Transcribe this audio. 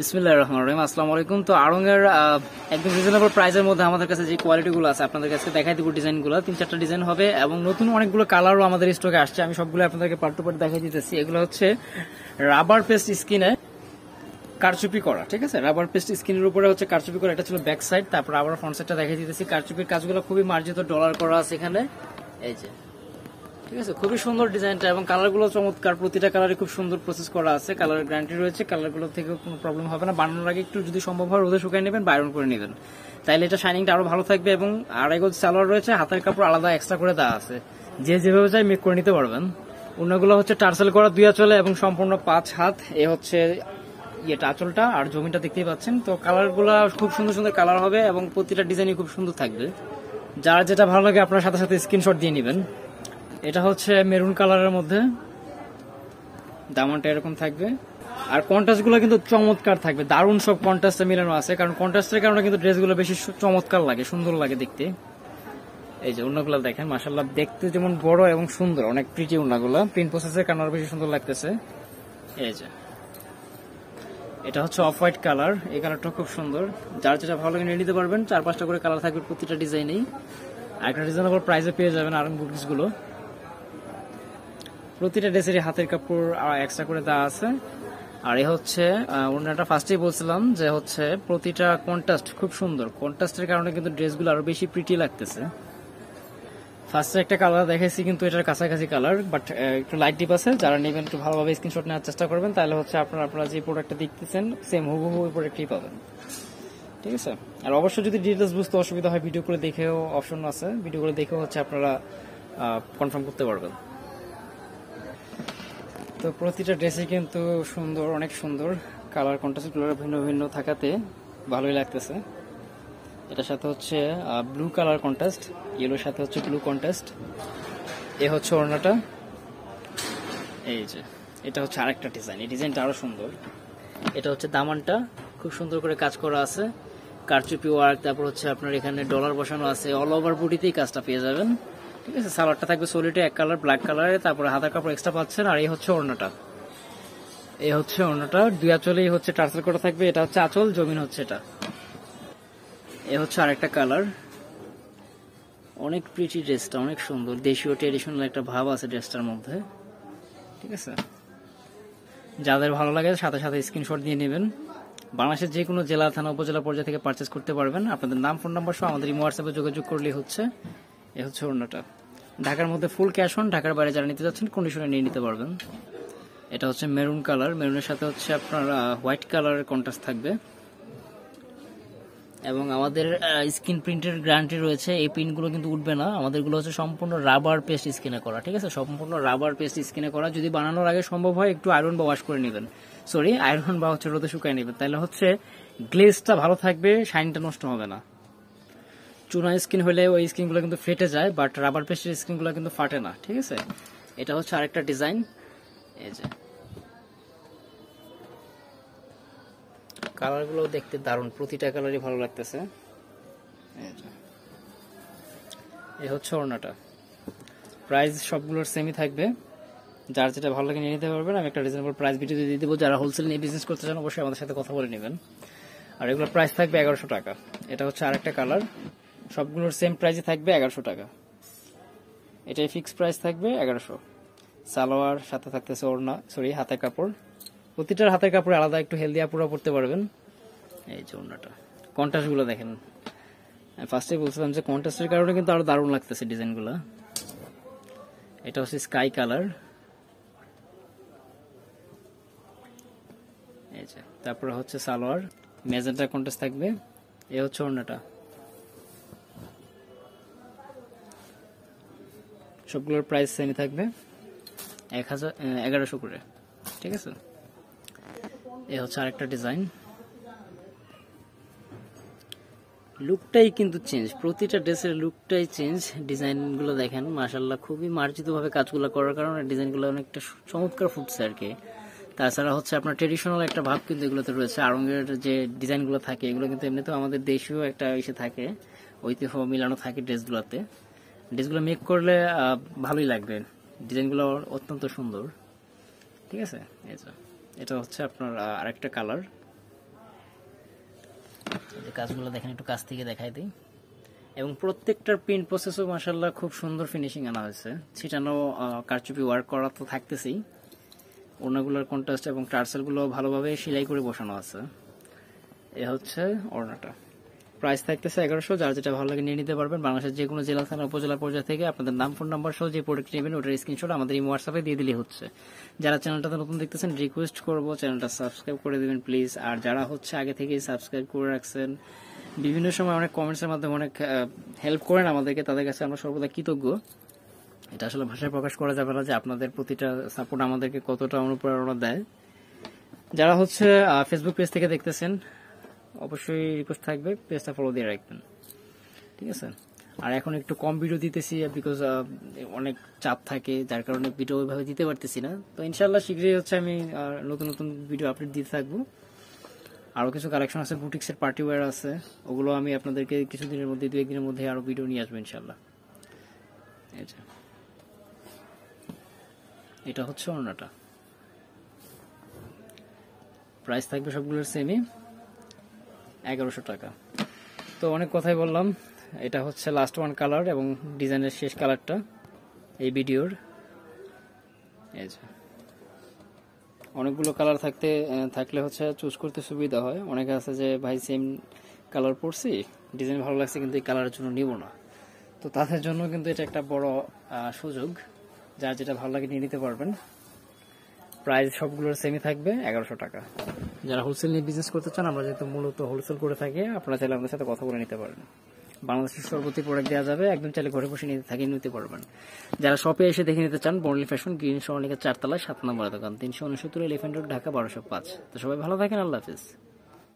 বিসমিল্লাহির রহমানির রহিম। আসসালামু আলাইকুম। তো আড়ং-এর একদম রিজনেবল প্রাইসের মধ্যে আমাদের কাছে যে কোয়ালিটিগুলো আছে আপনাদের কাছে দেখাই দিব। ডিজাইনগুলো 3-4টা ডিজাইন হবে এবং নতুন অনেকগুলো কালারও আমাদের স্টকে আসছে। আমি সবগুলো আপনাদেরকে পার্ট টু পার্ট দেখাই দিতেছি। এগুলো হচ্ছে রাবার পেস্ট স্কিনে কারচুপি করা, ঠিক আছে। রাবার পেস্ট স্কিনের উপরে হচ্ছে কারচুপি করা, এটা ছিল ব্যাক সাইড। তারপর আবার ফ্রন্ট সাইডটা দেখাই দিতেছি। কারচুপির কাজগুলো খুবই মার্জিত ডলার করা আছে এখানে, এই যে, ঠিক আছে। খুবই সুন্দর ডিজাইনটা এবং কালারগুলো চমৎকার। প্রতিটা কালারে খুব সুন্দর প্রসেস করা আছে। কালারের গ্যারান্টি রয়েছে। কালারগুলো থেকে কোনো প্রবলেম হবে না। বানানোর আগে একটু যদি সম্ভব হয় রোদে শুকাই নেবেন, আয়রন করে নেবেন, তাইলে এটা শাইনিংটা আরো ভালো থাকবে। এবং আড়াই গজ সালোয়ার রয়েছে, হাতের কাপড় আলাদা এক্সট্রা করে দেওয়া আছে, যে যেভাবে চাই মেক করে নিতে পারবেন। অন্যগুলো হচ্ছে টার্সেল করা 2 আঁচলে এবং সম্পূর্ণ 5 হাত। এ হচ্ছে ইয়েটা আঁচলটা, আর জমিটা দেখতেই পাচ্ছেন। তো কালারগুলো খুব সুন্দর সুন্দর কালার হবে এবং প্রতিটা ডিজাইনই খুব সুন্দর থাকবে। যার যেটা ভালো লাগে আপনার সাথে সাথে স্ক্রিনশট দিয়ে নেবেন। এটা হচ্ছে মেরুন কালারের মধ্যে, দামানটা এরকম থাকবে। আর কন্ট্রাস্ট গুলো কিন্তু চমৎকার থাকবে, দারুণ সব কন্ট্রাস্টে মিলানো আছে। কারণ কন্ট্রাস্টের কারণে কিন্তু ড্রেসগুলো বেশি চমৎকার লাগে, সুন্দর লাগে দেখতে। এই যে ওড়নাগুলো দেখেন, মাশাআল্লাহ, দেখতে যেমন বড় এবং সুন্দর, অনেক প্রিটি ওড়নাগুলো। প্রিন্ট প্রসেসের কারণে আরো বেশি সুন্দর লাগতেছে। এই যে এটা হচ্ছে অফ হোয়াইট কালার, এই কালারটা খুব সুন্দর। যার যেটা ভালো লাগে নিয়ে নিতে পারবেন। 4-5টা করে কালার থাকবে প্রতিটা ডিজাইনেই। একটা রিজনেবল প্রাইসে পেয়ে যাবেন আরং বুটিক্স গুলো। প্রতিটা ড্রেসেরই হাতের কাপড় এক্সট্রা করে দেওয়া আছে। আর এই হচ্ছে ওনাটা ফার্স্টেই বলছিলাম যে হচ্ছে প্রতিটা কন্ট্রাস্ট খুব সুন্দর। কন্ট্রাস্টের কারণে কিন্তু ড্রেসগুলো আরো বেশি প্রিটি লাগতেছে। ফার্স্টে একটা কালার দেখাইছি কিন্তু এটার কাছাকাছি কালার, বাট একটু লাইট ডিপ আছে। যারা নেবেন একটু ভালোভাবে স্ক্রিনশট নেওয়ার চেষ্টা করবেন, তাহলে হচ্ছে আপনারা যে প্রোডাক্টটা দেখতেছেন সেম হুবহু ওই প্রোডাক্টই পাবেন, ঠিক আছে। আর অবশ্যই যদি ডিটেলস বুঝতে অসুবিধা হয় ভিডিও করে দেখেও অপশন আছে, ভিডিও করে দেখেও হচ্ছে আপনারা কনফার্ম করতে পারবেন। তো প্রতিটা ড্রেসই কিন্তু সুন্দর, অনেক সুন্দর। কালার কন্ট্রাস্টগুলো ভিন্ন ভিন্ন থাকাতে ভালোই লাগতেছে। এটার সাথে হচ্ছে ব্লু কালার কন্ট্রাস্ট, ইয়েলোর সাথে হচ্ছে ব্লু কন্ট্রাস্ট। এ হচ্ছে ওড়নাটা, এই যে এটা হচ্ছে আরেকটা ডিজাইন। এই ডিজাইনটা আরো সুন্দর। এটা হচ্ছে দামানটা, খুব সুন্দর করে কাজ করা আছে, কারচুপি ওয়ার্ক। তারপর হচ্ছে আপনার এখানে ডলার বসানো আছে। অল ওভার বডিতেই কাজটা পেয়ে যাবেন, ঠিক আছে। সালোয়ারটা থাকবে সলিডে এক কালার, ব্ল্যাক কালারে। তারপরে হাতের কাপড় এক্সট্রা পাচ্ছেন। আর এই হচ্ছে ওড়নাটা, এই হচ্ছে ওড়নাটা 2 আঁচলেই হচ্ছে টার্সেল করা থাকবে। এটা হচ্ছে আঁচল, জমিন হচ্ছে এটা। এ হচ্ছে আরেকটা কালার, অনেক প্রিটি ড্রেসটা, অনেক সুন্দর। দেশীয় ট্রেডিশনাল একটা ভাব আছে ড্রেসটার মধ্যে, ঠিক আছে। যাদের ভালো লাগে সাথে সাথে স্ক্রিনশট দিয়ে নেবেন। বাংলাদেশের যে কোনো জেলা, থানা, উপজেলা পর্যায়ে থেকে পারচেস করতে পারবেন। আপনাদের নাম, ফোন নাম্বার সহ আমাদের হোয়াটসঅ্যাপে যোগাযোগ করলেই হচ্ছে। এ হচ্ছে ওড়নাটা। ঢাকার মধ্যে ফুল ক্যাশ অন, ঢাকার বাইরে যারা নিতে যাচ্ছেন কন্ডিশনে নিয়ে নিতে পারবেন। এটা হচ্ছে মেরুন কালার, মেরুনের সাথে হচ্ছে আপনার হোয়াইট কালারের কন্ট্রাস্ট থাকবে। এবং আমাদের স্ক্রিন প্রিন্টের গ্যারান্টি রয়েছে। এই প্রিন্টগুলো কিন্তু উঠবে না। আমাদেরগুলো হচ্ছে সম্পূর্ণ রাবার পেস্ট স্কিনে করা, ঠিক আছে। সম্পূর্ণ রাবার পেস্ট স্কিনে করা। যদি বানানোর আগে সম্ভব হয় একটু আয়রন বা ওয়াশ করে নেবেন, আয়রন বা হচ্ছে রোদে শুকায় নেবেন, তাহলে হচ্ছে গ্লেজটা ভালো থাকবে, শাইনটা নষ্ট হবে না। চুনা স্কিন হলে ওই স্কিনগুলো কিন্তু ফেটে যায়, বাট রাবার পেস্টের স্কিনগুলো কিন্তু ফাটে না, ঠিক আছে। এটা হচ্ছে আরেকটা ডিজাইন, এই যে কালারগুলো দেখতে দারুণ, প্রতিটা কালারই ভালো লাগতেছে। এই হচ্ছে ওড়নাটা। প্রাইস সবগুলোর সেমই থাকবে। যার যেটা ভালো লাগে নিয়ে নিতে পারবেন। আমি একটা রিজনেবল প্রাইস ভিডিও দিয়ে দেবো। যারা হোলসেল নিয়ে বিজনেস করতে চান অবশ্যই আমাদের সাথে কথা বলে নেবেন। আর এগুলোর প্রাইস থাকবে 1100 টাকা। এটা হচ্ছে আরেকটা কালার, সবগুলোর সেম প্রাইসই থাকবে 1100 টাকা। এটাই ফিক্সড প্রাইস থাকবে 1100। সালোয়ার সাথে থাকতেছে ওড়না, হাতের কাপড়। প্রতিটার হাতের কাপড়ে আলাদা একটু হেলদি আপুরা পড়তে পারবেন। এই যে ওড়নাটা, কন্ট্রাস্ট গুলো দেখেন। ফার্স্টে বলছিলাম যে কন্ট্রাস্টের কারণে কিন্তু আরো দারুণ লাগতেছে ডিজাইনগুলো। এটা হচ্ছে স্কাই কালার, এই যে। তারপরে হচ্ছে সালোয়ার, ম্যাজেন্টা কন্ট্রাস্ট থাকবে। এই হচ্ছে ওড়নাটা। সবগুলোর প্রাইস সেমই থাকবে 1100 করে, ঠিক আছে। এই হচ্ছে আরেকটা ডিজাইন। লুকটাই কিন্তু চেঞ্জ, প্রতিটা ড্রেসের লুকটাই চেঞ্জ। ডিজাইনগুলো দেখেন, মাশাআল্লাহ, খুবই মার্জিত ভাবে কাজগুলো করার কারণে ডিজাইনগুলো অনেকটা চমৎকার ফুটছে আর কি। তাছাড়া হচ্ছে আপনার ট্রেডিশনাল একটা ভাব কিন্তু এগুলোতে রয়েছে। আড়ংয়ের যে ডিজাইনগুলো থাকে এগুলো কিন্তু এমনিতেও আমাদের দেশীয় একটা ইসে থাকে, ঐতিহ্য মিলানো থাকে ড্রেসগুলোতে। ড্রেসগুলো মেক করলে ভালোই লাগবে। ডিজাইনগুলো অত্যন্ত সুন্দর, ঠিক আছে। এটা হচ্ছে আপনার আরেকটা কালার, এই যে কাজগুলো দেখেন, একটু কাছ থেকে দেখাই দিই। এবং প্রত্যেকটার প্রিন্ট প্রসেসও মাশাআল্লাহ খুব সুন্দর ফিনিশিং আনা হয়েছে। ছিটানো কারচুপি ওয়ার্ক করা তো থাকতেছেই, ওড়নাগুলোর কন্ট্রাস্ট এবং টার্সেলগুলো ভালোভাবে সেলাই করে বসানো আছে। এ হচ্ছে ওড়নাটা। প্রাইস থাকতেছে 1100। যার যেটা ভালো লাগে নিয়ে নিতে পারবেন। বাংলাদেশের যে কোনো জেলা, থানা, উপজেলা পর্যায়ে থেকে আপনাদের নাম, ফোন নাম্বার সহ যে প্রোডাক্ট নেবেন ওটার স্ক্রিনশট আমাদের এই হোয়াটসঅ্যাপে দিয়ে দিলেই হচ্ছে। যারা চ্যানেলটাতে নতুন দেখতেছেন রিকোয়েস্ট করবো চ্যানেলটা সাবস্ক্রাইব করে দেবেন প্লিজ। আর যারা হচ্ছে আগে থেকেই সাবস্ক্রাইব করে রাখছেন, বিভিন্ন সময় অনেক কমেন্টসের মাধ্যমে অনেক হেল্প করেন আমাদেরকে, তাদের কাছে আমরা সর্বদা কৃতজ্ঞ। এটা আসলে ভাষায় প্রকাশ করা যাবে না যে আপনাদের প্রতিটা সাপোর্ট আমাদেরকে কতটা অনুপ্রেরণা দেয়। যারা হচ্ছে ফেসবুক পেজ থেকে দেখতেছেন অবশ্যই রিকোয়েস্ট থাকবে পেজটা ফলো দিয়ে রাখবেন, ঠিক আছে। আর এখন একটু কম ভিডিও দিতেছি বিকজ অনেক চাপ থাকে, যার কারণে ভিডিও ওইভাবে দিতে পারতেছি না। তো ইনশাল্লাহ শীঘ্রই হচ্ছে আমি নতুন নতুন ভিডিও আপডেট দিতে থাকবো। আরও কিছু কালেকশন আছে, বুটিক্সের পার্টি ওয়্যার আছে, ওগুলো আমি আপনাদেরকে কিছুদিনের মধ্যে, 2-1 দিনের মধ্যে আরো ভিডিও নিয়ে আসবো ইনশাল্লাহ। এটা হচ্ছে ওড়নাটা। প্রাইস থাকবে সবগুলোর সেমই, 1100 টাকা। তো অনেক কথাই বললাম, এটা হচ্ছে লাস্ট ওয়ান কালার এবং ডিজাইনের শেষ কালারটা এই ভিডিওর। এই যে অনেকগুলো কালার থাকলে হচ্ছে চুজ করতে সুবিধা হয়। অনেকে আছে যে ভাই সেম কালার পরছি, ডিজাইন ভালো লাগছে কিন্তু এই কালারের জন্য নিব না, তো তাদের জন্য কিন্তু এটা একটা বড় সুযোগ। যার যেটা ভালো লাগে নিয়ে নিতে পারবেন। প্রাইস সবগুলোর সেমই থাকবে, 1100 টাকা। যারা হোলসেল নিয়ে বিজনেস করতে চান, আমরা যেহেতু মূলত হোলসেল করে থাকি, আপনারা চাইলে আমাদের সাথে কথা বলে নিতে পারেন। বাংলাদেশের সর্বত্র প্রোডাক্ট দেওয়া যাবে, একদম চাইলে ঘরে বসে নিতে পারবেন। যারা শপে এসে দেখে নিতে চান, বর্ণিল ফ্যাশন, গ্রিন সরণিকা 4 তলায় 7 নম্বর দোকান, 369 এলিফ্যান্ট রোড, ঢাকা 1205। তো সবাই ভালো থাকেন, আল্লাহ হাফেজ।